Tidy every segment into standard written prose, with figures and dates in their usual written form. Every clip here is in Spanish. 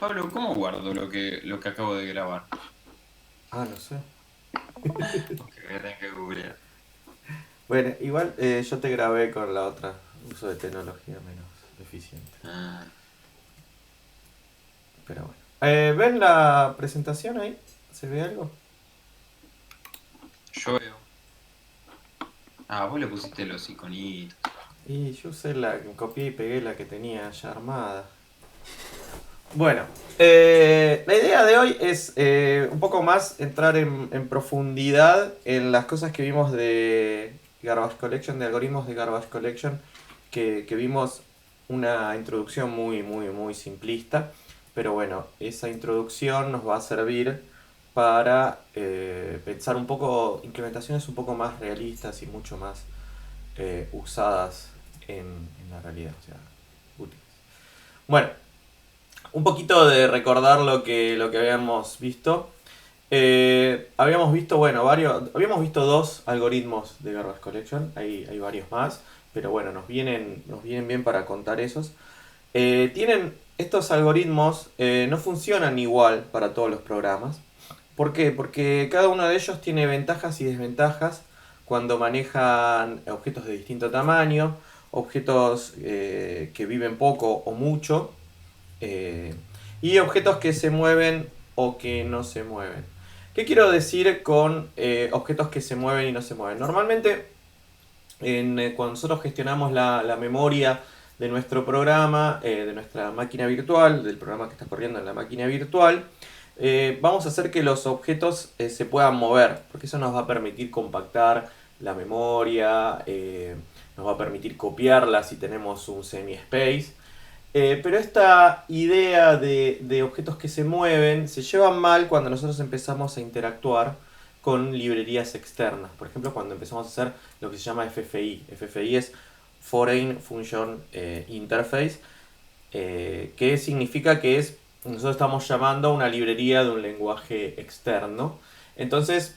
Pablo, ¿cómo guardo lo que acabo de grabar? Ah, no sé. Ok, voy a tener que googlear. Bueno, igual yo te grabé con la otra. Uso de tecnología menos eficiente. Ah, Pero bueno. ¿Ven la presentación ahí? ¿Se ve algo? yo veo. Ah, vos le pusiste los iconitos. Y yo usé copié y pegué la que tenía ya armada. Bueno, la idea de hoy es un poco más entrar en profundidad en las cosas que vimos de Garbage Collection, de algoritmos de Garbage Collection, que vimos una introducción muy simplista, pero bueno, esa introducción nos va a servir para pensar un poco, implementaciones un poco más realistas y mucho más usadas en la realidad, o sea, útiles. Bueno, un poquito de recordar lo que habíamos visto. Habíamos visto, bueno, habíamos visto dos algoritmos de Garbage Collection, hay varios más, pero bueno, nos vienen bien para contar esos. Estos algoritmos no funcionan igual para todos los programas. ¿Por qué? Porque cada uno de ellos tiene ventajas y desventajas cuando manejan objetos de distinto tamaño, objetos que viven poco o mucho, eh, y objetos que se mueven o que no se mueven. ¿Qué quiero decir con objetos que se mueven y no se mueven? Normalmente, cuando nosotros gestionamos la memoria de nuestro programa, de nuestra máquina virtual, del programa que está corriendo en la máquina virtual, vamos a hacer que los objetos se puedan mover, porque eso nos va a permitir compactar la memoria, nos va a permitir copiarla si tenemos un semi-space. Pero esta idea de objetos que se mueven se lleva mal cuando nosotros empezamos a interactuar con librerías externas. Por ejemplo, cuando empezamos a hacer lo que se llama FFI. FFI es Foreign Function Interface, que significa que nosotros estamos llamando a una librería de un lenguaje externo. Entonces,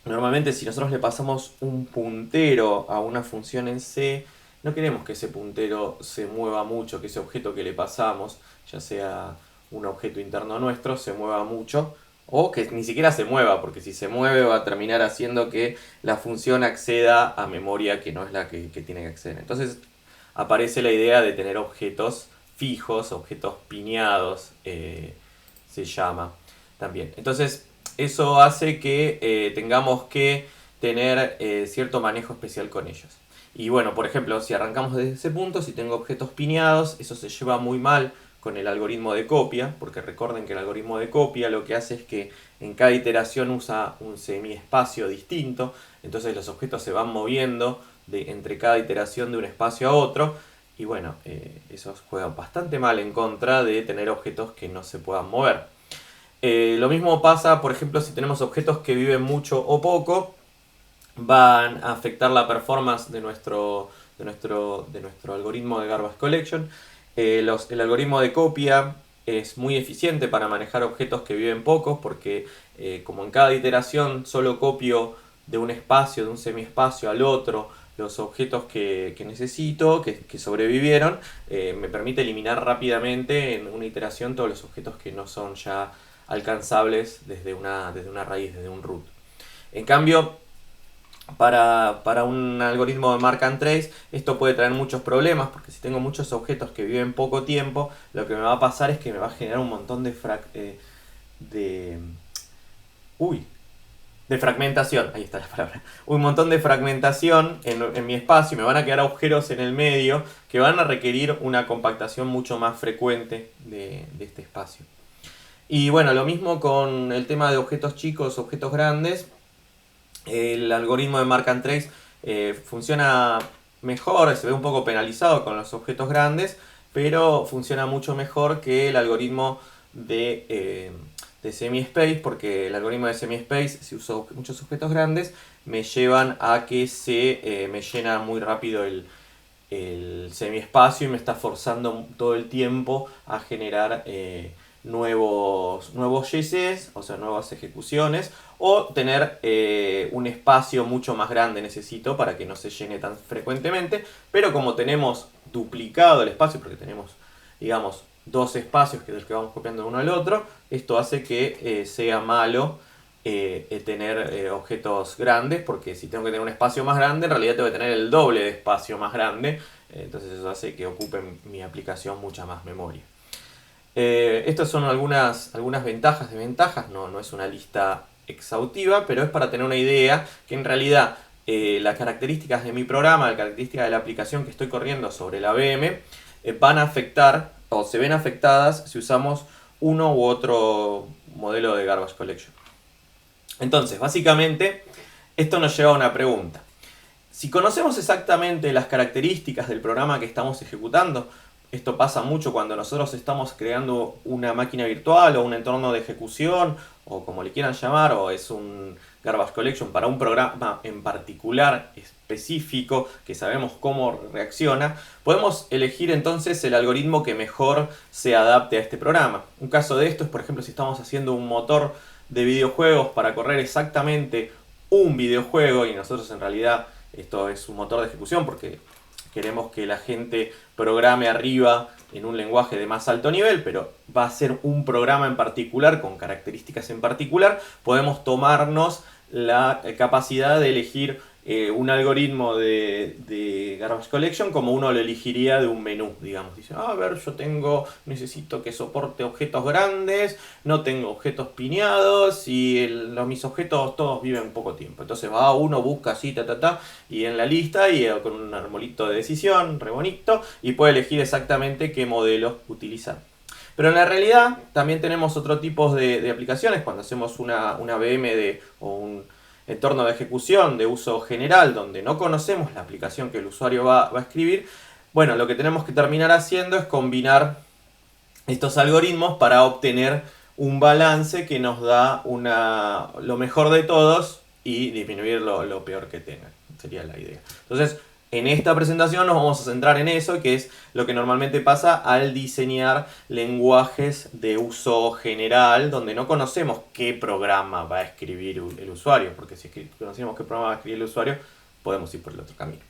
normalmente si nosotros le pasamos un puntero a una función en C, no queremos que ese puntero se mueva mucho, que ese objeto que le pasamos, ya sea un objeto interno nuestro, se mueva mucho, o que ni siquiera se mueva, porque si se mueve va a terminar haciendo que la función acceda a memoria que no es la que tiene que acceder. Entonces aparece la idea de tener objetos fijos, objetos piñados, se llama también. Entonces, eso hace que tengamos que tener cierto manejo especial con ellos. Y bueno, por ejemplo, si arrancamos desde ese punto, si tengo objetos piñados, eso se lleva muy mal con el algoritmo de copia, porque recuerden que el algoritmo de copia lo que hace es que en cada iteración usa un semiespacio distinto, entonces los objetos se van moviendo entre cada iteración de un espacio a otro, y bueno, eso juega bastante mal en contra de tener objetos que no se puedan mover. Lo mismo pasa, por ejemplo, si tenemos objetos que viven mucho o poco, van a afectar la performance de nuestro algoritmo de Garbage Collection. El algoritmo de copia es muy eficiente para manejar objetos que viven pocos, porque como en cada iteración solo copio de un espacio, de un semiespacio al otro, los objetos que necesito, que sobrevivieron, me permite eliminar rápidamente en una iteración todos los objetos que no son ya alcanzables desde una raíz, desde un root. En cambio, para un algoritmo de mark and trace, esto puede traer muchos problemas, porque si tengo muchos objetos que viven poco tiempo, lo que me va a pasar es que me va a generar un montón de uy, de fragmentación, ahí está la palabra, un montón de fragmentación en mi espacio, me van a quedar agujeros en el medio que van a requerir una compactación mucho más frecuente de este espacio. Y bueno, lo mismo con el tema de objetos chicos, objetos grandes. El algoritmo de Mark and Trace funciona mejor, se ve un poco penalizado con los objetos grandes, pero funciona mucho mejor que el algoritmo de semi-space, porque el algoritmo de semi-space, si uso muchos objetos grandes, me llevan a que me llena muy rápido el semiespacio y me está forzando todo el tiempo a generar nuevos JCs, o sea, nuevas ejecuciones, o tener un espacio mucho más grande necesito para que no se llene tan frecuentemente, pero como tenemos duplicado el espacio, porque tenemos, digamos, dos espacios que es el que vamos copiando de uno al otro, esto hace que sea malo tener objetos grandes, porque si tengo que tener un espacio más grande, en realidad tengo que tener el doble de espacio más grande, entonces eso hace que ocupe mi aplicación mucha más memoria. Estas son algunas ventajas, desventajas, no es una lista exhaustiva, pero es para tener una idea que en realidad las características de mi programa, las características de la aplicación que estoy corriendo sobre la VM, van a afectar o se ven afectadas si usamos uno u otro modelo de Garbage Collection. Entonces, básicamente, esto nos lleva a una pregunta. Si conocemos exactamente las características del programa que estamos ejecutando, esto pasa mucho cuando nosotros estamos creando una máquina virtual o un entorno de ejecución, o como le quieran llamar, o es un Garbage Collection para un programa en particular específico que sabemos cómo reacciona, podemos elegir entonces el algoritmo que mejor se adapte a este programa. Un caso de esto es, por ejemplo, si estamos haciendo un motor de videojuegos para correr exactamente un videojuego, y nosotros en realidad esto es un motor de ejecución porque queremos que la gente programe arriba en un lenguaje de más alto nivel, pero va a ser un programa en particular con características en particular, podemos la capacidad de elegir un algoritmo de Garbage Collection como uno lo elegiría de un menú, digamos. Dice, a ver, necesito que soporte objetos grandes, no tengo objetos piñados y mis objetos todos viven poco tiempo. Entonces va uno, busca así, y en la lista y con un arbolito de decisión, re bonito, y puede elegir exactamente qué modelo utilizar. Pero en la realidad también tenemos otro tipo de aplicaciones cuando hacemos una VM o un entorno de ejecución de uso general donde no conocemos la aplicación que el usuario va a escribir. Bueno, lo que tenemos que terminar haciendo es combinar estos algoritmos para obtener un balance que nos da lo mejor de todos y disminuir lo peor que tengan. Sería la idea. Entonces, en esta presentación nos vamos a centrar en eso, que es lo que normalmente pasa al diseñar lenguajes de uso general, donde no conocemos qué programa va a escribir el usuario, porque si conocemos qué programa va a escribir el usuario, podemos ir por el otro camino.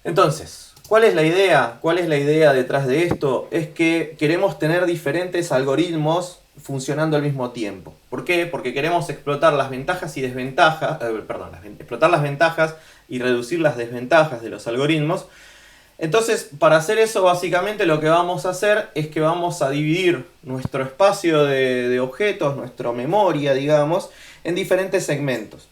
Entonces, ¿cuál es la idea? ¿Cuál es la idea detrás de esto? Es que queremos tener diferentes algoritmos funcionando al mismo tiempo. ¿Por qué? Porque queremos explotar las ventajas y desventajas, explotar las ventajas y reducir las desventajas de los algoritmos. Entonces, para hacer eso, básicamente lo que vamos a hacer es que vamos a dividir nuestro espacio de objetos, nuestra memoria, digamos, en diferentes segmentos.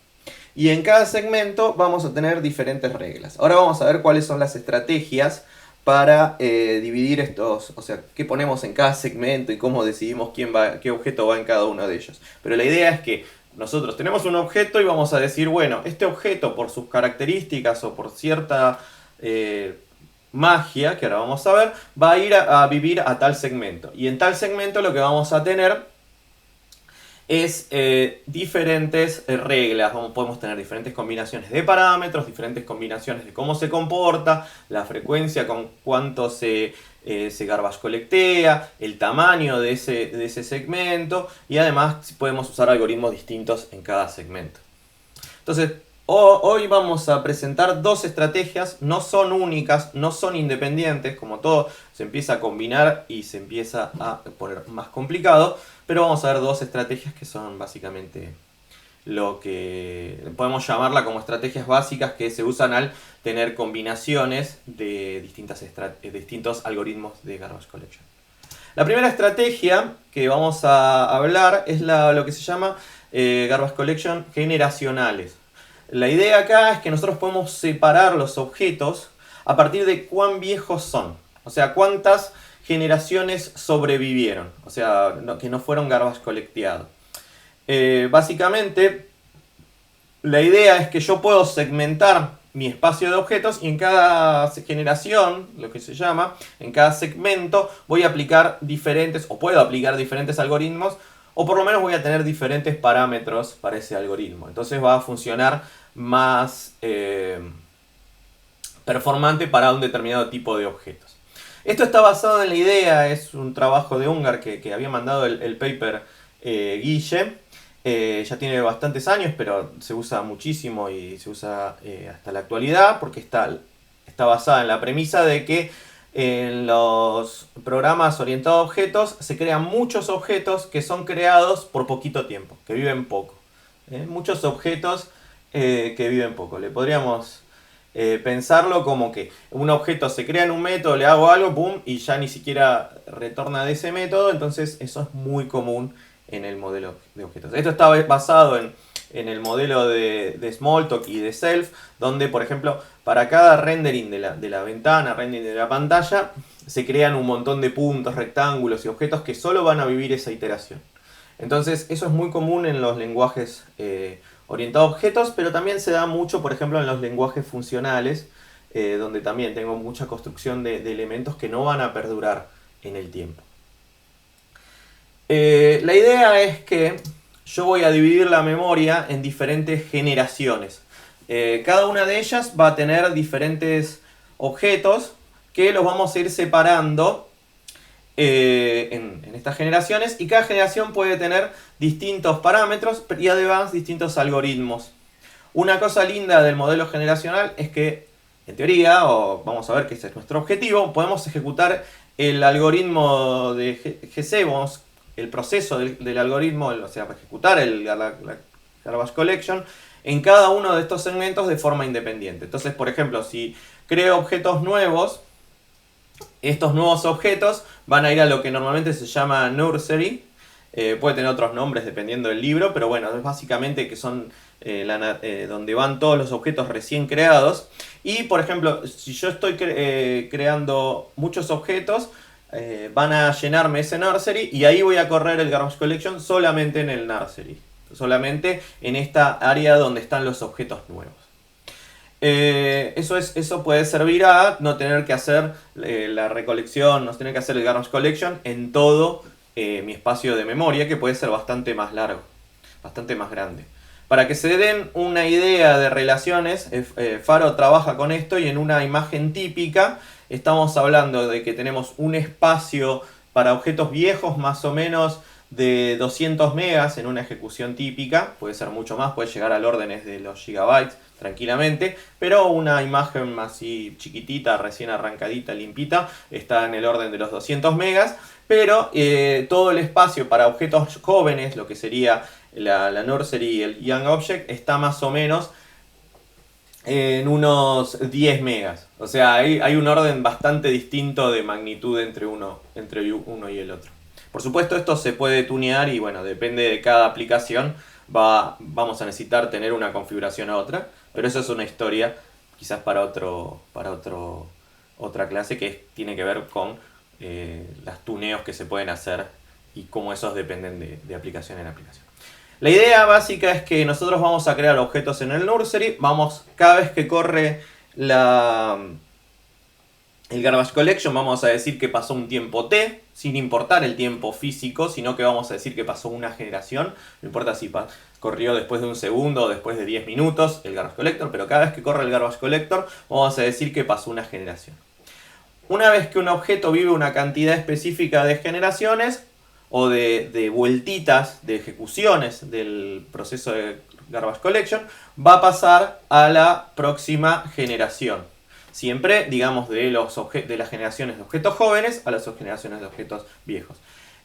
Y en cada segmento vamos a tener diferentes reglas. Ahora vamos a ver cuáles son las estrategias para dividir estos, o sea, qué ponemos en cada segmento y cómo decidimos qué objeto va en cada uno de ellos. Pero la idea es que nosotros tenemos un objeto y vamos a decir, bueno, este objeto por sus características o por cierta magia, que ahora vamos a ver, va a ir a vivir a tal segmento. Y en tal segmento lo que vamos a tener es diferentes reglas. Podemos tener diferentes combinaciones de parámetros, diferentes combinaciones de cómo se comporta, la frecuencia con cuánto se garbage colectea, el tamaño de ese segmento, y además podemos usar algoritmos distintos en cada segmento. Entonces, hoy vamos a presentar dos estrategias, no son únicas, no son independientes, como todo se empieza a combinar y se empieza a poner más complicado, pero vamos a ver dos estrategias que son básicamente lo que podemos como estrategias básicas que se usan al tener combinaciones de distintos algoritmos de Garbage Collection. La primera estrategia que vamos a hablar es lo que se llama Garbage Collection generacionales. La idea acá es que nosotros podemos separar los objetos a partir de cuán viejos son. O sea, cuántas generaciones sobrevivieron. O sea, que no fueron garbage colecteados. Básicamente, la idea es que yo puedo segmentar mi espacio de objetos y en cada generación, lo que se llama, en cada segmento voy a aplicar puedo aplicar diferentes algoritmos, o por lo menos voy a tener diferentes parámetros para ese algoritmo. Entonces va a funcionar más performante para un determinado tipo de objetos. Esto está basado en la idea, es un trabajo de Ungar que había mandado el paper Guille. Ya tiene bastantes años, pero se usa muchísimo y se usa hasta la actualidad porque está basada en la premisa de que en los programas orientados a objetos se crean muchos objetos que son creados por poquito tiempo, que viven poco. Muchos objetos que viven poco. Le podríamos pensarlo como que un objeto se crea en un método, le hago algo, boom, y ya ni siquiera retorna de ese método. Entonces eso es muy común en el modelo de objetos. Esto está basado en el modelo de Smalltalk y de Self, donde por ejemplo para cada rendering de la ventana, rendering de la pantalla, se crean un montón de puntos, rectángulos y objetos que solo van a vivir esa iteración. Entonces eso es muy común en los lenguajes orientados a objetos, pero también se da mucho, por ejemplo, en los lenguajes funcionales, donde también tengo mucha construcción de elementos que no van a perdurar en el tiempo. La idea es que yo voy a dividir la memoria en diferentes generaciones. Cada una de ellas va a tener diferentes objetos que los vamos a ir separando en estas generaciones, y cada generación puede tener distintos parámetros y además distintos algoritmos. Una cosa linda del modelo generacional es que, en teoría, o vamos a ver que ese es nuestro objetivo, podemos ejecutar el algoritmo de GC, el proceso del algoritmo, o sea, para ejecutar la Garbage Collection en cada uno de estos segmentos de forma independiente. Entonces, por ejemplo, si creo objetos nuevos, estos nuevos objetos van a ir a lo que normalmente se llama nursery. Puede tener otros nombres dependiendo del libro, pero bueno, es básicamente que son donde van todos los objetos recién creados. Y por ejemplo, si yo estoy creando muchos objetos, van a llenarme ese nursery y ahí voy a correr el Garbage Collection solamente en el nursery. Solamente en esta área donde están los objetos nuevos. Eso puede servir a no tener que hacer la recolección, no tener que hacer el Garbage Collection en todo mi espacio de memoria, que puede ser bastante más largo, bastante más grande. Para que se den una idea de relaciones, Faro trabaja con esto y en una imagen típica estamos hablando de que tenemos un espacio para objetos viejos más o menos de 200 megas en una ejecución típica, puede ser mucho más, puede llegar al orden de los gigabytes tranquilamente, pero una imagen así chiquitita, recién arrancadita, limpita, está en el orden de los 200 megas, pero todo el espacio para objetos jóvenes, lo que sería la nursery y el young object, está más o menos en unos 10 megas. O sea, hay un orden bastante distinto de magnitud entre uno y el otro. Por supuesto, esto se puede tunear y bueno, depende de cada aplicación. Vamos a necesitar tener una configuración a otra, pero eso es una historia quizás para otra clase que tiene que ver con los tuneos que se pueden hacer y cómo esos dependen de aplicación en aplicación. La idea básica es que nosotros vamos a crear objetos en el nursery, cada vez que corre el Garbage Collection vamos a decir que pasó un tiempo t, sin importar el tiempo físico, sino que vamos a decir que pasó una generación. No importa si corrió después de un segundo o después de 10 minutos el Garbage Collector, pero cada vez que corre el Garbage Collector vamos a decir que pasó una generación. Una vez que un objeto vive una cantidad específica de generaciones o de vueltitas, de ejecuciones del proceso de Garbage Collection, va a pasar a la próxima generación. Siempre, digamos, de las generaciones de objetos jóvenes a las generaciones de objetos viejos.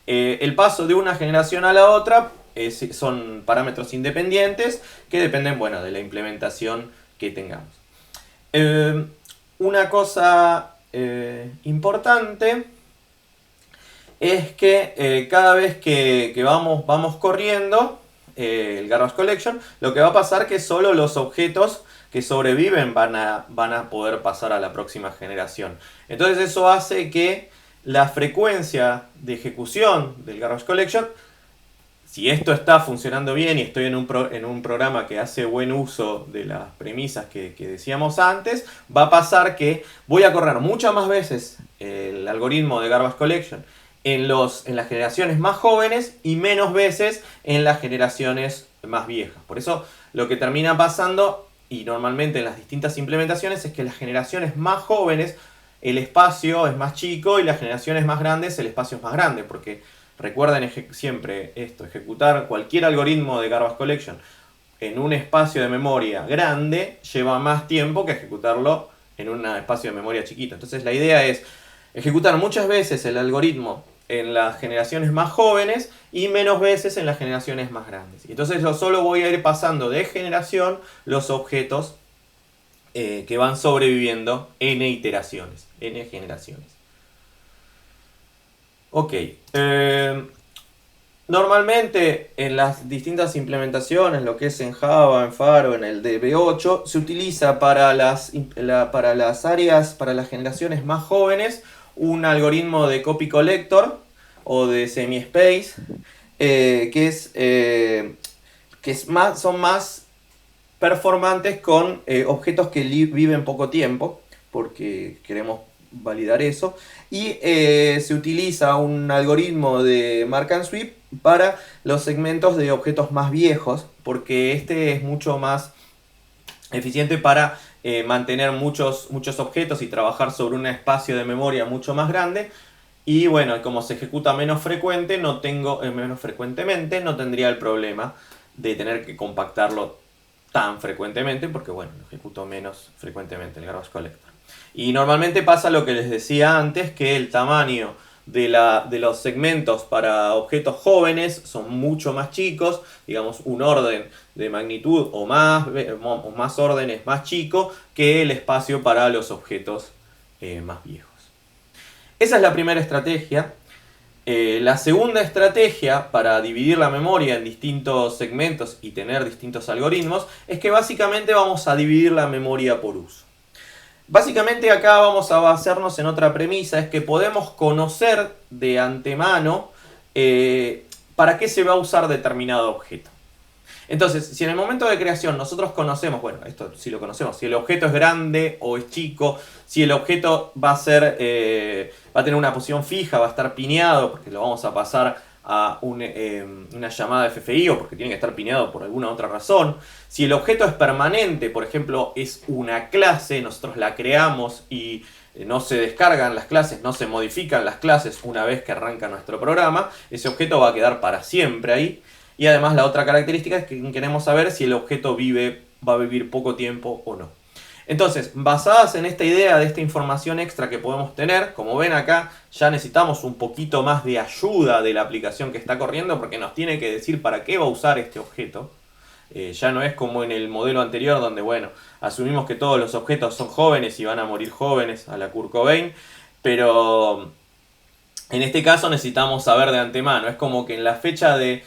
El paso de una generación a la otra son parámetros independientes que dependen, bueno, de la implementación que tengamos. Una cosa importante es que cada vez que vamos corriendo el Garbage Collection, lo que va a pasar es que solo los objetos que sobreviven van a poder pasar a la próxima generación. Entonces eso hace que la frecuencia de ejecución del Garbage Collection, si esto está funcionando bien y estoy en un programa que hace buen uso de las premisas que decíamos antes, va a pasar que voy a correr muchas más veces el algoritmo de Garbage Collection en las generaciones más jóvenes y menos veces en las generaciones más viejas. Por eso lo que termina pasando, y normalmente en las distintas implementaciones, es que las generaciones más jóvenes el espacio es más chico y las generaciones más grandes el espacio es más grande, porque recuerden siempre esto, ejecutar cualquier algoritmo de Garbage Collection en un espacio de memoria grande lleva más tiempo que ejecutarlo en un espacio de memoria chiquito. Entonces la idea es ejecutar muchas veces el algoritmo en las generaciones más jóvenes y menos veces en las generaciones más grandes. Entonces yo solo voy a ir pasando de generación los objetos que van sobreviviendo n iteraciones, n generaciones. Ok. Normalmente en las distintas implementaciones, lo que es en Java, en Faro, en el DB8, se utiliza para las áreas, para las generaciones más jóvenes, un algoritmo de copy collector o de semi-space, son más performantes con objetos que viven poco tiempo, porque queremos validar eso, y se utiliza un algoritmo de mark and sweep para los segmentos de objetos más viejos, porque este es mucho más eficiente para mantener muchos objetos y trabajar sobre un espacio de memoria mucho más grande. Y bueno, como se ejecuta menos frecuentemente, no tendría el problema de tener que compactarlo tan frecuentemente, porque bueno, lo ejecuto menos frecuentemente el garbage collector. Y normalmente pasa lo que les decía antes, que el tamaño de los segmentos para objetos jóvenes son mucho más chicos, digamos un orden de magnitud o más órdenes más chico que el espacio para los objetos más viejos. Esa es la primera estrategia. La segunda estrategia para dividir la memoria en distintos segmentos y tener distintos algoritmos es que básicamente vamos a dividir la memoria por uso. Básicamente acá vamos a basarnos en otra premisa, es que podemos conocer de antemano para qué se va a usar determinado objeto. Entonces, si en el momento de creación nosotros conocemos, bueno, esto sí lo conocemos, si el objeto es grande o es chico, si el objeto va a tener una posición fija, va a estar pineado, porque lo vamos a pasar a una llamada FFI o porque tiene que estar pineado por alguna otra razón. Si el objeto es permanente, por ejemplo, es una clase, nosotros la creamos y no se descargan las clases, no se modifican las clases una vez que arranca nuestro programa, ese objeto va a quedar para siempre ahí. Y además la otra característica es que queremos saber si el objeto va a vivir poco tiempo o no. Entonces, basadas en esta idea de esta información extra que podemos tener, como ven acá, ya necesitamos un poquito más de ayuda de la aplicación que está corriendo porque nos tiene que decir para qué va a usar este objeto. Ya no es como en el modelo anterior donde, bueno, asumimos que todos los objetos son jóvenes y van a morir jóvenes a la Kurt Cobain, pero en este caso necesitamos saber de antemano. Es como que en la fecha de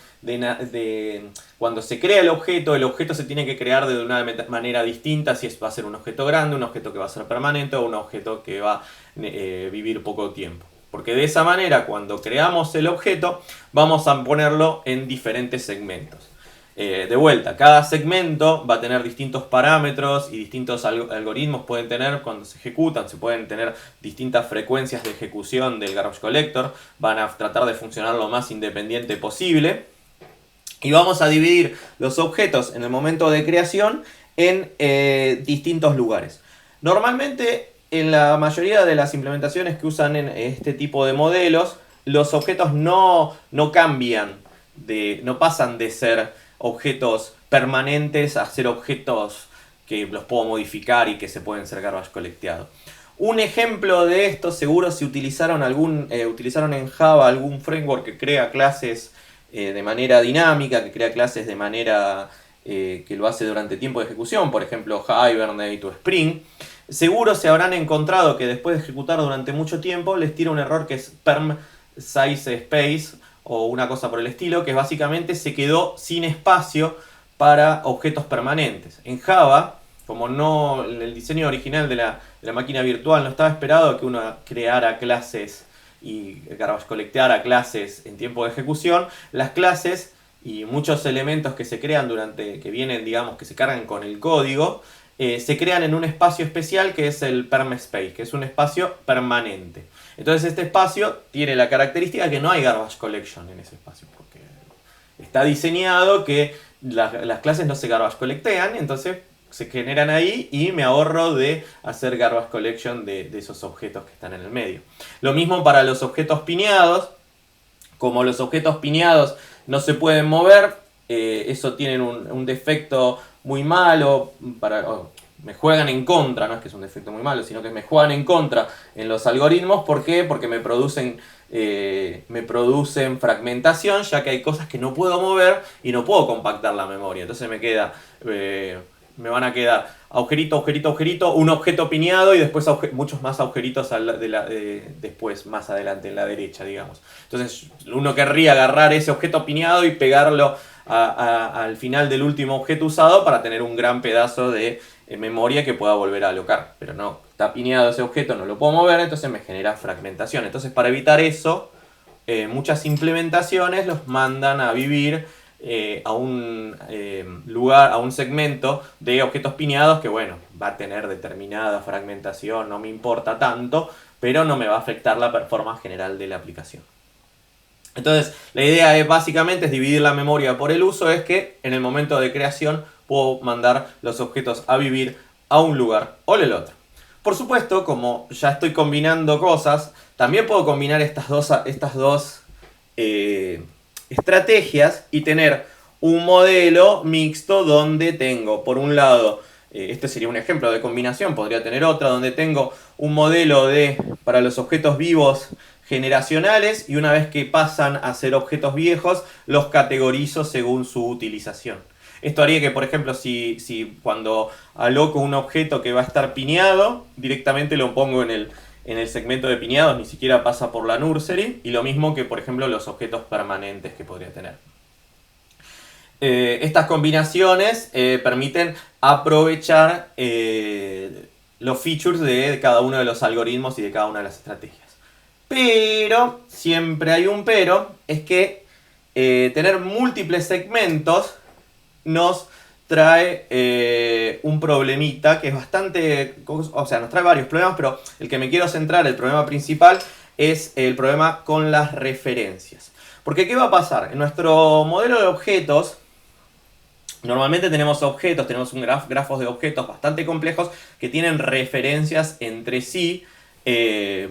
cuando se crea el objeto se tiene que crear de una manera distinta, si va a ser un objeto grande, un objeto que va a ser permanente o un objeto que va a vivir poco tiempo. Porque de esa manera, cuando creamos el objeto, vamos a ponerlo en diferentes segmentos. De vuelta, cada segmento va a tener distintos parámetros y distintos algoritmos pueden tener cuando se ejecutan, se pueden tener distintas frecuencias de ejecución del garbage collector, van a tratar de funcionar lo más independiente posible. Y vamos a dividir los objetos en el momento de creación en distintos lugares. Normalmente, en la mayoría de las implementaciones que usan en este tipo de modelos, los objetos no cambian, no pasan de ser objetos permanentes a ser objetos que los puedo modificar y que se pueden ser garbage collecteados. Un ejemplo de esto, seguro si utilizaron en Java algún framework que crea clases de manera dinámica, que crea clases de manera que lo hace durante tiempo de ejecución, por ejemplo Hibernate o Spring, seguro se habrán encontrado que después de ejecutar durante mucho tiempo les tira un error que es perm size space o una cosa por el estilo, que básicamente se quedó sin espacio para objetos permanentes. En Java, como no el diseño original de la máquina virtual no estaba esperado que uno creara clases y garbage collecteara clases en tiempo de ejecución, las clases y muchos elementos que se crean que vienen, digamos, que se cargan con el código, se crean en un espacio especial que es el perm space, que es un espacio permanente. Entonces este espacio tiene la característica que no hay garbage collection en ese espacio, porque está diseñado que las clases no se garbage collectean, entonces se generan ahí y me ahorro de hacer garbage collection de esos objetos que están en el medio. Lo mismo para los objetos pineados. Como los objetos pineados no se pueden mover, eso tiene un defecto muy malo me juegan en contra, no es que es un defecto muy malo, sino que me juegan en contra en los algoritmos. ¿Por qué? Porque me producen fragmentación, ya que hay cosas que no puedo mover y no puedo compactar la memoria. Entonces me van a quedar agujerito, agujerito, agujerito, un objeto piñado y después muchos más agujeritos después, más adelante, en la derecha, digamos. Entonces uno querría agarrar ese objeto piñado y pegarlo al final del último objeto usado para tener un gran pedazo de memoria que pueda volver a alocar. Pero no, está piñado ese objeto, no lo puedo mover, entonces me genera fragmentación. Entonces, para evitar eso, muchas implementaciones los mandan a vivir a un lugar, a un segmento de objetos piñados que, bueno, va a tener determinada fragmentación, no me importa tanto, pero no me va a afectar la performance general de la aplicación. Entonces, la idea es básicamente es dividir la memoria por el uso, es que en el momento de creación puedo mandar los objetos a vivir a un lugar o el otro. Por supuesto, como ya estoy combinando cosas, también puedo combinar estas dos estrategias y tener un modelo mixto donde tengo, por un lado, este sería un ejemplo de combinación, podría tener otra, donde tengo un modelo para los objetos vivos generacionales y una vez que pasan a ser objetos viejos, los categorizo según su utilización. Esto haría que, por ejemplo, si cuando aloco un objeto que va a estar piñado, directamente lo pongo en el segmento de piñados, ni siquiera pasa por la nursery, y lo mismo que, por ejemplo, los objetos permanentes que podría tener. Estas combinaciones permiten aprovechar los features de cada uno de los algoritmos y de cada una de las estrategias. Pero, siempre hay un pero, es que tener múltiples segmentos nos trae un problemita que es bastante... O sea, nos trae varios problemas, pero el que me quiero centrar, el problema principal, es el problema con las referencias. Porque, ¿qué va a pasar? En nuestro modelo de objetos, normalmente tenemos objetos, tenemos grafos de objetos bastante complejos que tienen referencias entre sí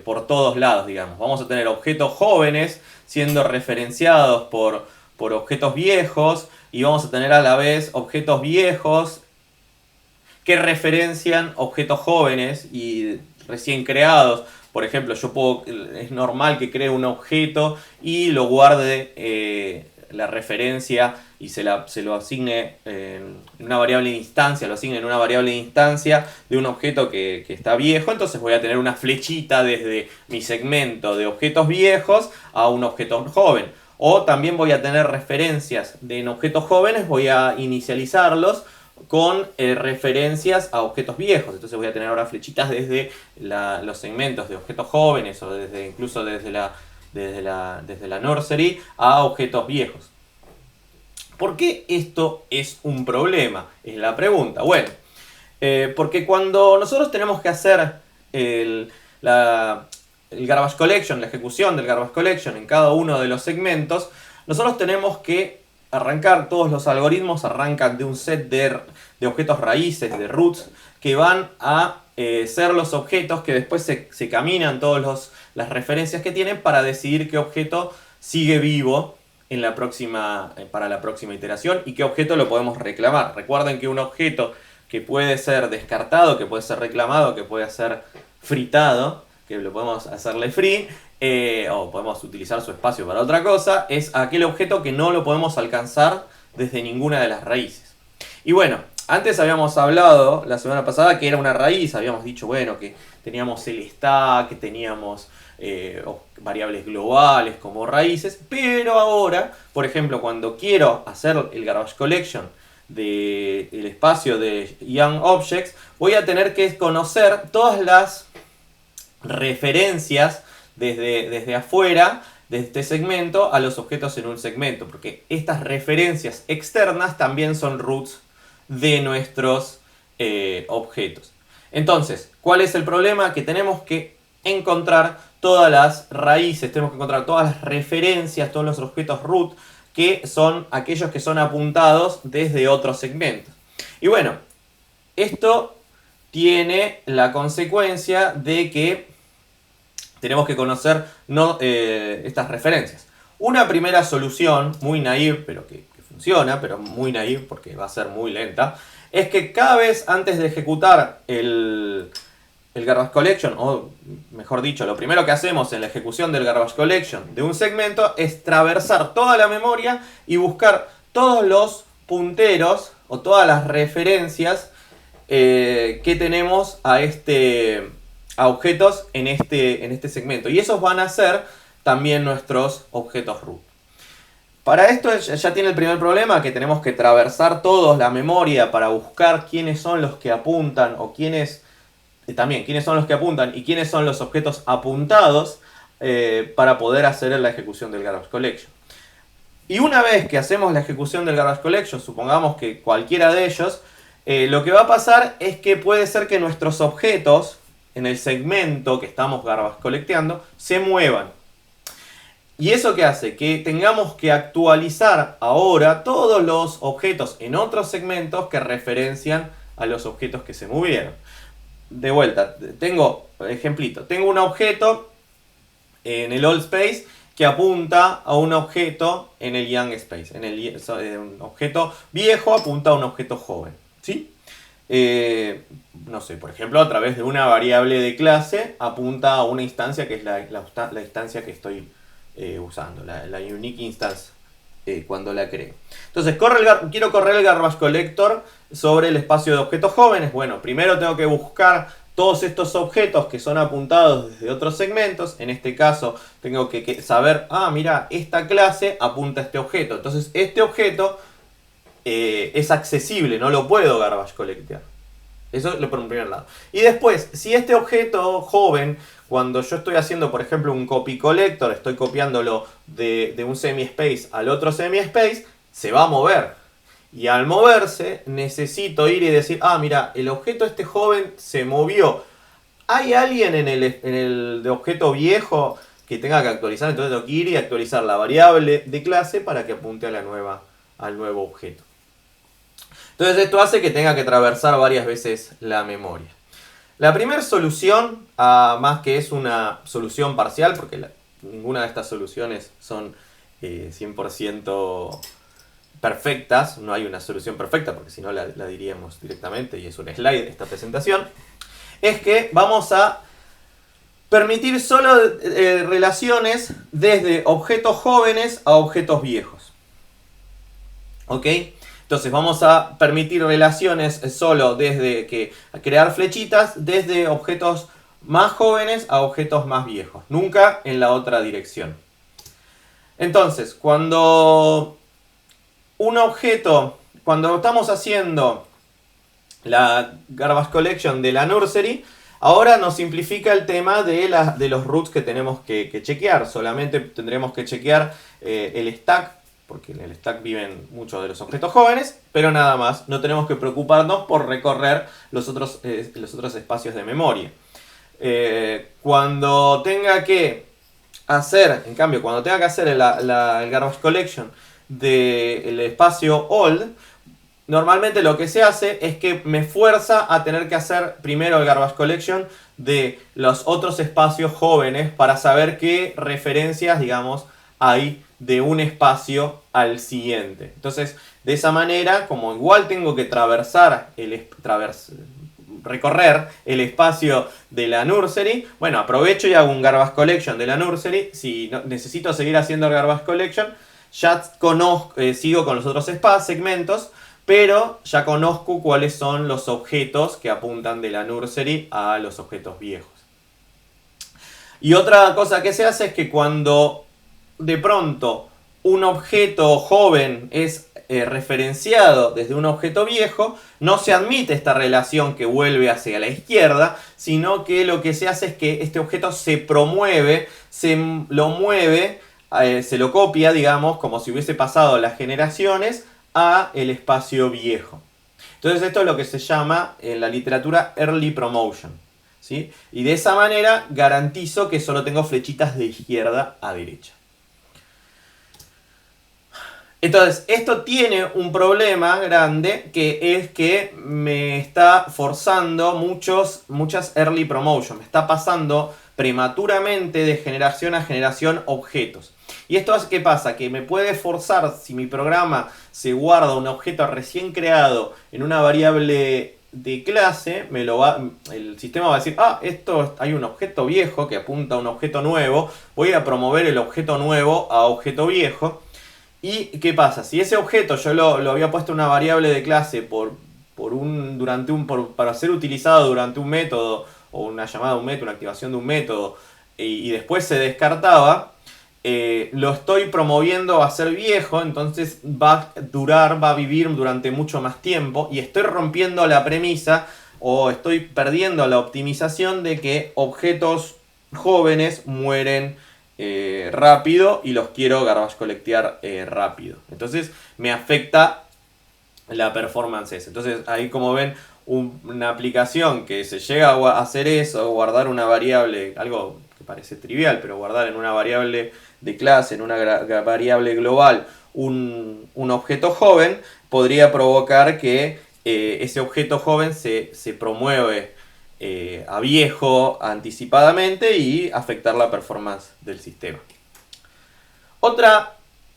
por todos lados, digamos. Vamos a tener objetos jóvenes siendo referenciados por objetos viejos y vamos a tener a la vez objetos viejos que referencian objetos jóvenes y recién creados. Por ejemplo, es normal que cree un objeto y lo guarde la referencia y se lo asigne en una variable de instancia, lo asigne en una variable de instancia de un objeto que está viejo. Entonces voy a tener una flechita desde mi segmento de objetos viejos a un objeto joven. O también voy a tener referencias en objetos jóvenes, voy a inicializarlos con referencias a objetos viejos. Entonces voy a tener ahora flechitas desde los segmentos de objetos jóvenes o incluso desde la nursery a objetos viejos. ¿Por qué esto es un problema? Es la pregunta. Bueno, porque cuando nosotros tenemos que hacer el garbage collection, la ejecución del garbage collection en cada uno de los segmentos, nosotros tenemos que arrancar, todos los algoritmos arrancan de un set de objetos raíces, de roots, que van a ser los objetos que después se caminan todas las referencias que tienen para decidir qué objeto sigue vivo para la próxima iteración y qué objeto lo podemos reclamar. Recuerden que un objeto que puede ser descartado, que puede ser reclamado, que puede ser fritado, que lo podemos hacerle free, o podemos utilizar su espacio para otra cosa, es aquel objeto que no lo podemos alcanzar desde ninguna de las raíces. Y bueno, antes habíamos hablado la semana pasada que era una raíz, habíamos dicho, bueno, que teníamos el stack, que teníamos variables globales como raíces, pero ahora, por ejemplo, cuando quiero hacer el garbage collection del espacio de Young Objects, voy a tener que conocer todas las referencias desde afuera de este segmento a los objetos en un segmento, porque estas referencias externas también son roots de nuestros objetos. Entonces, ¿cuál es el problema? Que tenemos que encontrar todas las raíces, tenemos que encontrar todas las referencias, todos los objetos root, que son aquellos que son apuntados desde otros segmentos. Y bueno, esto tiene la consecuencia de que tenemos que conocer estas referencias. Una primera solución, muy naive, pero que funciona, pero muy naive porque va a ser muy lenta, es que cada vez antes de ejecutar el garbage collection, o mejor dicho, lo primero que hacemos en la ejecución del garbage collection de un segmento es traversar toda la memoria y buscar todos los punteros o todas las referencias que tenemos a objetos en este segmento. Y esos van a ser también nuestros objetos root. Para esto ya tiene el primer problema, que tenemos que traversar todos la memoria para buscar quiénes son los que apuntan o quiénes son los que apuntan y quiénes son los objetos apuntados para poder hacer la ejecución del garbage collection. Y una vez que hacemos la ejecución del garbage collection, supongamos que cualquiera de ellos, lo que va a pasar es que puede ser que nuestros objetos en el segmento que estamos garbage collecteando se muevan. ¿Y eso qué hace? Que tengamos que actualizar ahora todos los objetos en otros segmentos que referencian a los objetos que se movieron. De vuelta, tengo un objeto en el old space que apunta a un objeto en el young space. Un objeto viejo apunta a un objeto joven. ¿Sí? No sé, por ejemplo, a través de una variable de clase apunta a una instancia que es la instancia que estoy usando, la unique instance cuando la creo. Entonces, quiero correr el garbage collector sobre el espacio de objetos jóvenes. Bueno, primero tengo que buscar todos estos objetos que son apuntados desde otros segmentos. En este caso, tengo que saber, mira, esta clase apunta a este objeto. Entonces, este objeto es accesible, no lo puedo garbage collectear. Eso es por un primer lado. Y después, si este objeto joven, cuando yo estoy haciendo, por ejemplo, un copy collector, estoy copiándolo de un semi-space al otro semi-space, se va a mover. Y al moverse, necesito ir y decir, mira, el objeto este joven se movió. ¿Hay alguien en el de objeto viejo que tenga que actualizar? Entonces tengo que ir y actualizar la variable de clase para que apunte a al nuevo objeto. Entonces esto hace que tenga que atravesar varias veces la memoria. La primera solución, más que es una solución parcial, porque ninguna de estas soluciones son 100% perfectas, no hay una solución perfecta, porque si no la diríamos directamente, y es un slide esta presentación, es que vamos a permitir solo relaciones desde objetos jóvenes a objetos viejos. ¿Ok? Entonces vamos a permitir relaciones solo desde crear flechitas desde objetos más jóvenes a objetos más viejos. Nunca en la otra dirección. Entonces, cuando estamos haciendo la garbage collection de la nursery, ahora nos simplifica el tema de los roots que tenemos que chequear. Solamente tendremos que chequear el stack, porque en el stack viven muchos de los objetos jóvenes, pero nada más, no tenemos que preocuparnos por recorrer los otros espacios de memoria. Cuando tenga que hacer el garbage collection del espacio old, normalmente lo que se hace es que me fuerza a tener que hacer primero el garbage collection de los otros espacios jóvenes para saber qué referencias, digamos, hay de un espacio al siguiente. Entonces, de esa manera, como igual tengo que recorrer el espacio de la nursery, bueno, aprovecho y hago un garbage collection de la nursery. Si necesito seguir haciendo el garbage collection, ya sigo con los otros segmentos, pero ya conozco cuáles son los objetos que apuntan de la nursery a los objetos viejos. Y otra cosa que se hace es que cuando de pronto un objeto joven es referenciado desde un objeto viejo, no se admite esta relación que vuelve hacia la izquierda, sino que lo que se hace es que este objeto se promueve, se lo copia, digamos, como si hubiese pasado las generaciones a el espacio viejo. Entonces esto es lo que se llama en la literatura early promotion, ¿sí? Y de esa manera garantizo que solo tengo flechitas de izquierda a derecha. Entonces, esto tiene un problema grande, que es que me está forzando muchas early promotion. Me está pasando prematuramente de generación a generación objetos. Y esto hace, ¿qué pasa? Que me puede forzar, si mi programa se guarda un objeto recién creado en una variable de clase, el sistema va a decir, hay un objeto viejo que apunta a un objeto nuevo, voy a promover el objeto nuevo a objeto viejo. ¿Y qué pasa? Si ese objeto yo lo había puesto en una variable de clase para ser utilizado durante un método, o una llamada de un método, una activación de un método, y después se descartaba, lo estoy promoviendo a ser viejo, entonces va a vivir durante mucho más tiempo, y estoy rompiendo la premisa, o estoy perdiendo la optimización de que objetos jóvenes mueren rápido y los quiero garbage colectear rápido. Entonces me afecta la performance esa. Entonces ahí, como ven, una aplicación que se llega a hacer eso, guardar una variable, algo que parece trivial, pero guardar en una variable de clase, en una variable global, un objeto joven, podría provocar que ese objeto joven se promueve a viejo anticipadamente y afectar la performance del sistema.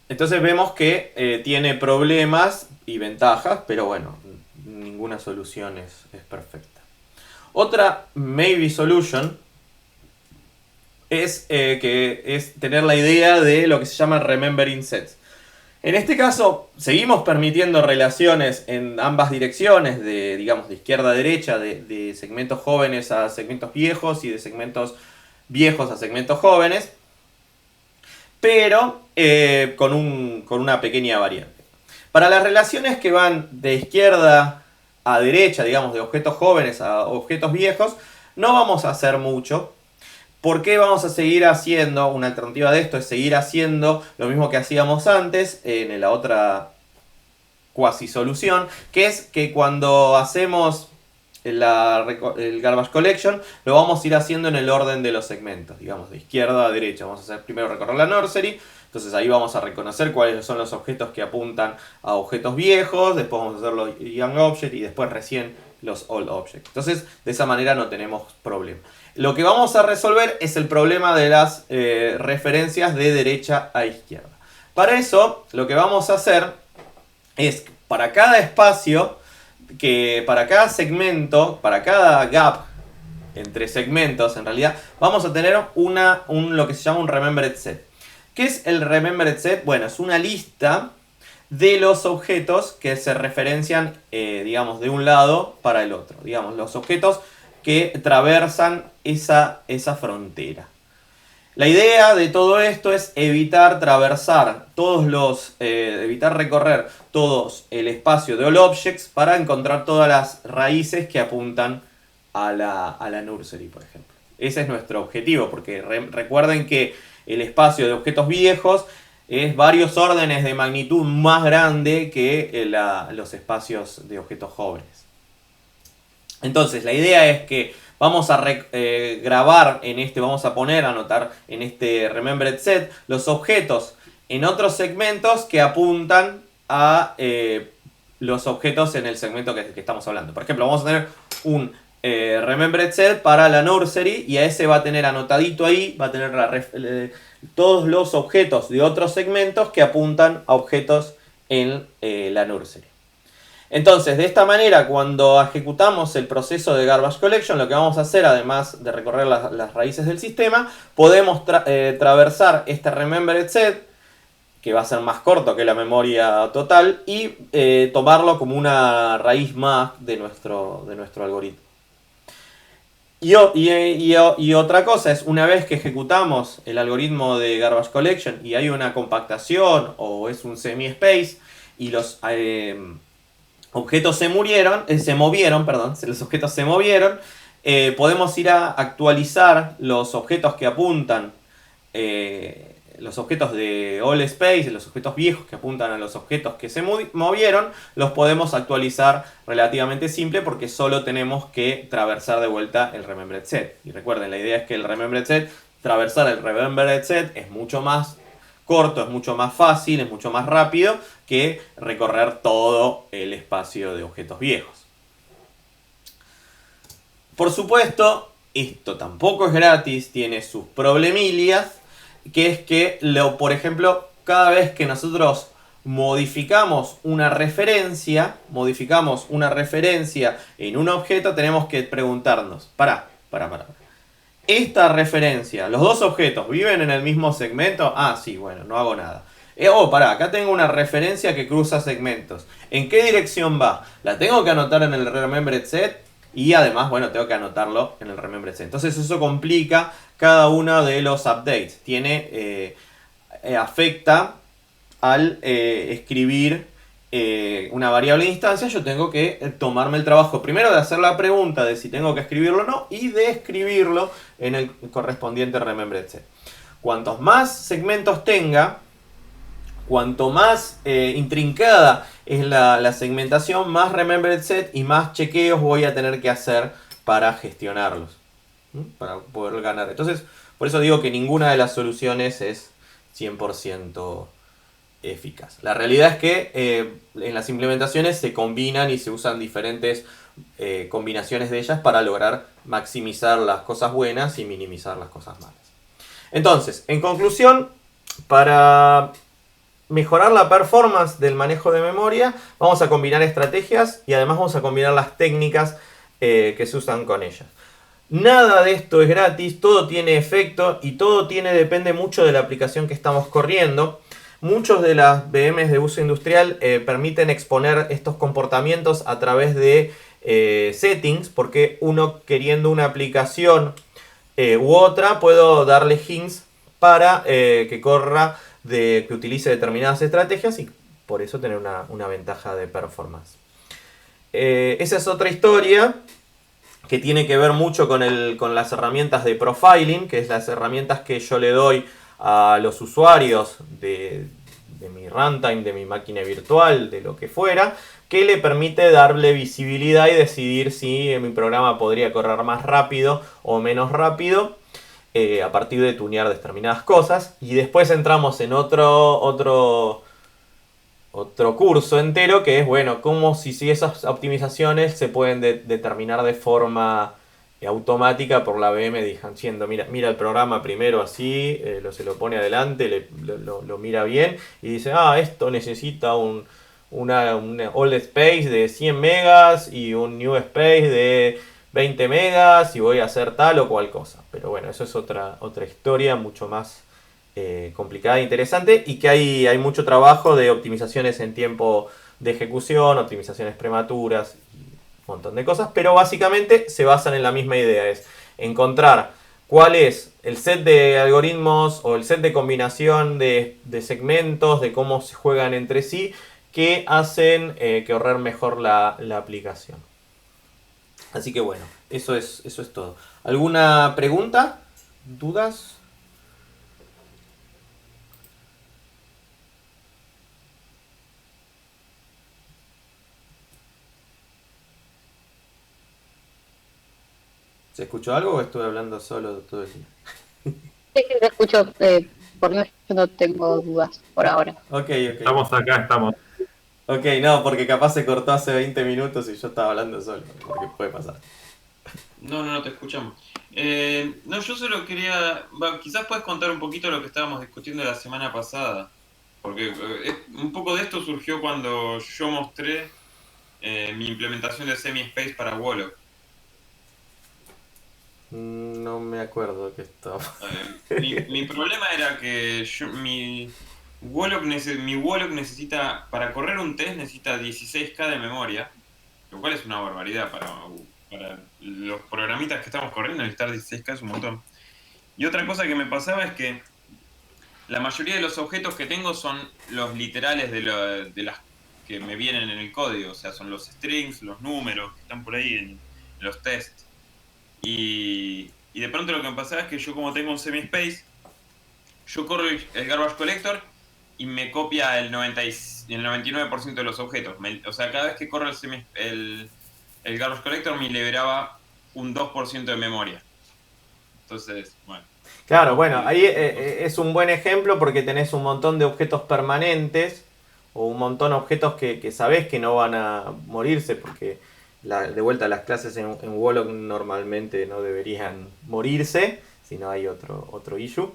Entonces vemos que tiene problemas y ventajas, pero bueno, ninguna solución es perfecta. Otra maybe solution es tener la idea de lo que se llama remembering sets. En este caso, seguimos permitiendo relaciones en ambas direcciones, de izquierda a derecha, de segmentos jóvenes a segmentos viejos y de segmentos viejos a segmentos jóvenes, pero con una pequeña variante. Para las relaciones que van de izquierda a derecha, de objetos jóvenes a objetos viejos, no vamos a hacer mucho. ¿Por qué vamos a seguir haciendo? Una alternativa de esto es seguir haciendo lo mismo que hacíamos antes en la otra cuasi solución, que es que cuando hacemos el garbage collection, lo vamos a ir haciendo en el orden de los segmentos, de izquierda a derecha. Vamos a hacer primero recorrer la nursery, entonces ahí vamos a reconocer cuáles son los objetos que apuntan a objetos viejos, después vamos a hacer los young objects y después recién los old objects. Entonces de esa manera no tenemos problema. Lo que vamos a resolver es el problema de las referencias de derecha a izquierda. Para eso, lo que vamos a hacer es, para cada espacio, para cada segmento, para cada gap entre segmentos, en realidad, vamos a tener lo que se llama un remembered set. ¿Qué es el remembered set? Bueno, es una lista de los objetos que se referencian, de un lado para el otro. Los objetos que traversan esa frontera. La idea de todo esto es evitar evitar recorrer todos el espacio de all objects para encontrar todas las raíces que apuntan a la nursery, por ejemplo. Ese es nuestro objetivo, porque recuerden que el espacio de objetos viejos es varios órdenes de magnitud más grande que los espacios de objetos jóvenes. Entonces, la idea es que vamos a grabar vamos a anotar en este remembered set los objetos en otros segmentos que apuntan a los objetos en el segmento que estamos hablando. Por ejemplo, vamos a tener un remembered set para la nursery y a ese va a tener anotadito ahí, va a tener todos los objetos de otros segmentos que apuntan a objetos en la nursery. Entonces, de esta manera, cuando ejecutamos el proceso de garbage collection, lo que vamos a hacer, además de recorrer las raíces del sistema, podemos traversar este remembered set, que va a ser más corto que la memoria total, y tomarlo como una raíz más de nuestro algoritmo. Y otra cosa es, una vez que ejecutamos el algoritmo de garbage collection y hay una compactación o es un semi-space y los objetos los objetos se movieron, podemos ir a actualizar los objetos que apuntan, los objetos de all space, los objetos viejos que apuntan a los objetos que se movieron, los podemos actualizar relativamente simple porque solo tenemos que traversar de vuelta el remembered set. Y recuerden, la idea es que traversar el remembered set es mucho más corto, es mucho más fácil, es mucho más rápido que recorrer todo el espacio de objetos viejos. Por supuesto, Esto tampoco es gratis, tiene sus problemillas, que es que, por ejemplo, cada vez que nosotros modificamos una referencia en un objeto, tenemos que preguntarnos, para. Esta referencia, los dos objetos viven en el mismo segmento. Ah, sí, bueno, no hago nada. Acá tengo una referencia que cruza segmentos. ¿En qué dirección va? La tengo que anotar en el remembered set y además, bueno, tengo que anotarlo en el remembered set. Entonces eso complica cada uno de los updates. Afecta al escribir una variable de instancia. Yo tengo que tomarme el trabajo primero de hacer la pregunta de si tengo que escribirlo o no y de escribirlo en el correspondiente remembered set. Cuantos más segmentos tenga, cuanto más intrincada es la segmentación, más remembered set y más chequeos voy a tener que hacer para gestionarlos, para poder ganar. Entonces, por eso digo que ninguna de las soluciones es 100% eficaz. La realidad es que en las implementaciones se combinan y se usan diferentes combinaciones de ellas para lograr maximizar las cosas buenas y minimizar las cosas malas. Entonces, en conclusión, para mejorar la performance del manejo de memoria, vamos a combinar estrategias y además vamos a combinar las técnicas que se usan con ellas. Nada de esto es gratis, todo tiene efecto y todo depende mucho de la aplicación que estamos corriendo. Muchos de las VMs de uso industrial permiten exponer estos comportamientos a través de settings, porque uno queriendo una aplicación u otra, puedo darle hints para que corra, que utilice determinadas estrategias y por eso tener una ventaja de performance. Esa es otra historia que tiene que ver mucho con las herramientas de profiling, que es las herramientas que yo le doy a los usuarios de mi runtime, de mi máquina virtual, de lo que fuera, que le permite darle visibilidad y decidir si mi programa podría correr más rápido o menos rápido a partir de tunear determinadas cosas. Y después entramos en otro curso entero que es, bueno, cómo si esas optimizaciones se pueden determinar de forma automática por la VM, diciendo, mira el programa primero así, se lo pone adelante, lo mira bien y dice, esto necesita un old space de 100 megas y un new space de 20 megas y voy a hacer tal o cual cosa. Pero bueno, eso es otra historia mucho más complicada e interesante y que hay mucho trabajo de optimizaciones en tiempo de ejecución, optimizaciones prematuras y un montón de cosas, pero básicamente se basan en la misma idea, es encontrar cuál es el set de algoritmos o el set de combinación de segmentos, de cómo se juegan entre sí, que hacen que correr mejor la aplicación. Así que bueno, eso es todo. ¿Alguna pregunta? ¿Dudas? ¿Se escuchó algo o estuve hablando solo todo el día? Sí, te escucho, por lo menos yo no tengo dudas por ahora. Ok. Estamos acá, estamos. Ok, no, porque capaz se cortó hace 20 minutos y yo estaba hablando solo, porque puede pasar. No te escuchamos. No, yo solo quería... quizás puedes contar un poquito lo que estábamos discutiendo la semana pasada. Porque un poco de esto surgió cuando yo mostré mi implementación de semi-space para Wolof. No me acuerdo de qué estaba. Mi problema era que mi Wolof necesita, para correr un test necesita 16K de memoria, lo cual es una barbaridad para los programitas que estamos corriendo. Necesitar 16K es un montón. Y otra cosa que me pasaba es que la mayoría de los objetos que tengo son los literales de las que me vienen en el código, o sea, son los strings, los números que están por ahí en los tests. Y de pronto lo que me pasaba es que yo, como tengo un semi-space, yo corro el garbage collector y me copia el 99% de los objetos. O sea, cada vez que corro el garbage collector me liberaba un 2% de memoria. Entonces, bueno. Claro, bueno, ahí es un buen ejemplo porque tenés un montón de objetos permanentes o un montón de objetos que sabés que no van a morirse porque de vuelta las clases en Wolog normalmente no deberían morirse, si no hay otro issue.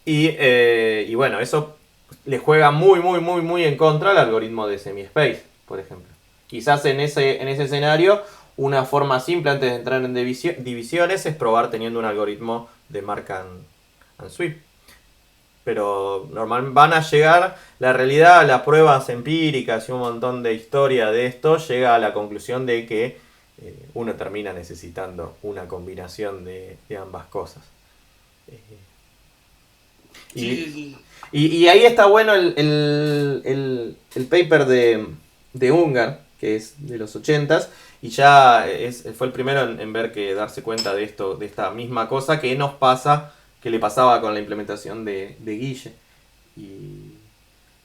Y bueno, eso le juega muy en contra al algoritmo de semi-space, por ejemplo. Quizás en ese escenario, una forma simple antes de entrar en divisiones es probar teniendo un algoritmo de mark and sweep. Pero normal van a llegar, la realidad, las pruebas empíricas y un montón de historia de esto llega a la conclusión de que uno termina necesitando una combinación de ambas cosas. Sí. Y ahí está bueno el paper de Ungar, que es de los 80s, y ya fue el primero en ver que darse cuenta de esto, de esta misma cosa que nos pasa, que le pasaba con la implementación de Guille.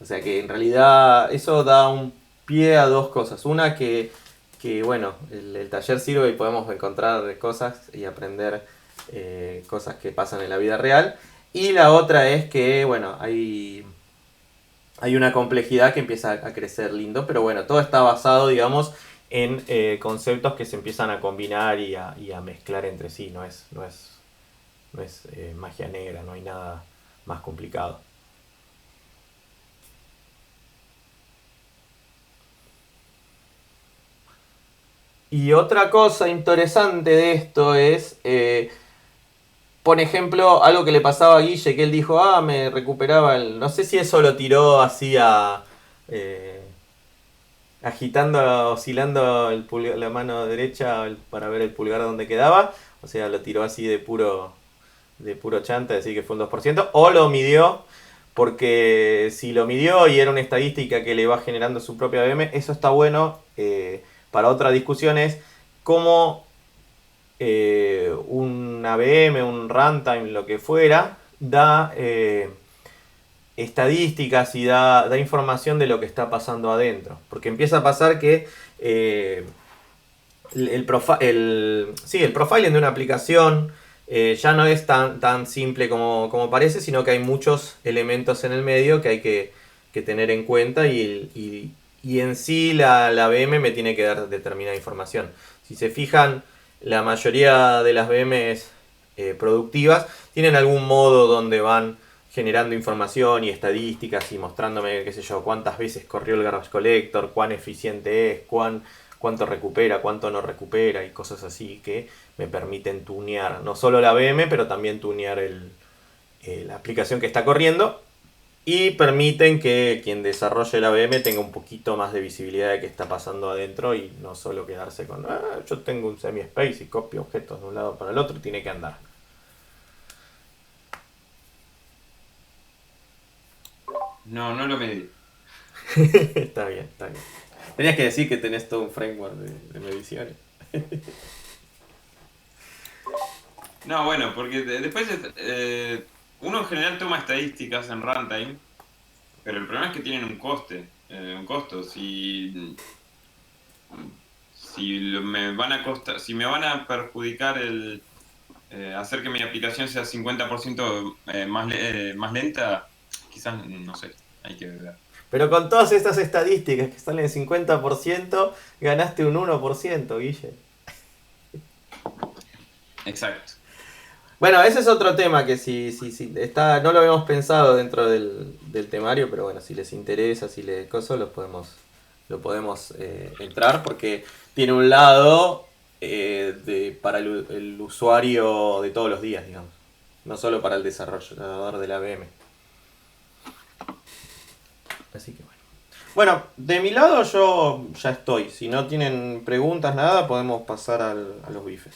O sea que en realidad eso da un pie a dos cosas. Una que bueno, el taller sirve y podemos encontrar cosas y aprender cosas que pasan en la vida real. Y la otra es que, bueno, hay una complejidad que empieza a crecer lindo, pero bueno, todo está basado, digamos, en conceptos que se empiezan a combinar y a mezclar entre sí. No es magia negra, no hay nada más complicado. Y otra cosa interesante de esto es, por ejemplo, algo que le pasaba a Guille, que él dijo, me recuperaba no sé si eso lo tiró así agitando, oscilando la mano derecha para ver el pulgar donde quedaba, o sea, lo tiró así de puro chanta, decir que fue un 2%, o lo midió, porque si lo midió y era una estadística que le va generando su propia BM, eso está bueno. Para otra discusión es cómo una VM, un runtime, lo que fuera, da estadísticas y da información de lo que está pasando adentro. Porque empieza a pasar que el profiling de una aplicación ya no es tan simple como parece, sino que hay muchos elementos en el medio que hay que tener en cuenta y en sí la VM me tiene que dar determinada información. Si se fijan, la mayoría de las VMs productivas tienen algún modo donde van generando información y estadísticas y mostrándome, qué sé yo, cuántas veces corrió el garbage collector, cuán eficiente es, cuánto recupera, cuánto no recupera y cosas así que me permiten tunear no solo la VM, pero también tunear la aplicación que está corriendo. Y permiten que quien desarrolle la VM tenga un poquito más de visibilidad de qué está pasando adentro y no solo quedarse con, yo tengo un semi-space y copio objetos de un lado para el otro y tiene que andar. No lo medí. Está bien. Tenías que decir que tenés todo un framework de mediciones. No, bueno, porque después uno en general toma estadísticas en runtime, pero el problema es que tienen un costo. Si me van a costar, si me van a perjudicar hacer que mi aplicación sea 50% más lenta, quizás, no sé, hay que ver. Pero con todas estas estadísticas que salen 50%, ganaste un 1%, Guille. Exacto. Bueno, ese es otro tema que si está, no lo habíamos pensado dentro del temario, pero bueno, si les interesa, si les coso, lo podemos entrar porque tiene un lado para el usuario de todos los días, digamos, no solo para el desarrollador de la VM. Así que bueno. Bueno, de mi lado yo ya estoy. Si no tienen preguntas, nada, podemos pasar a los bifes.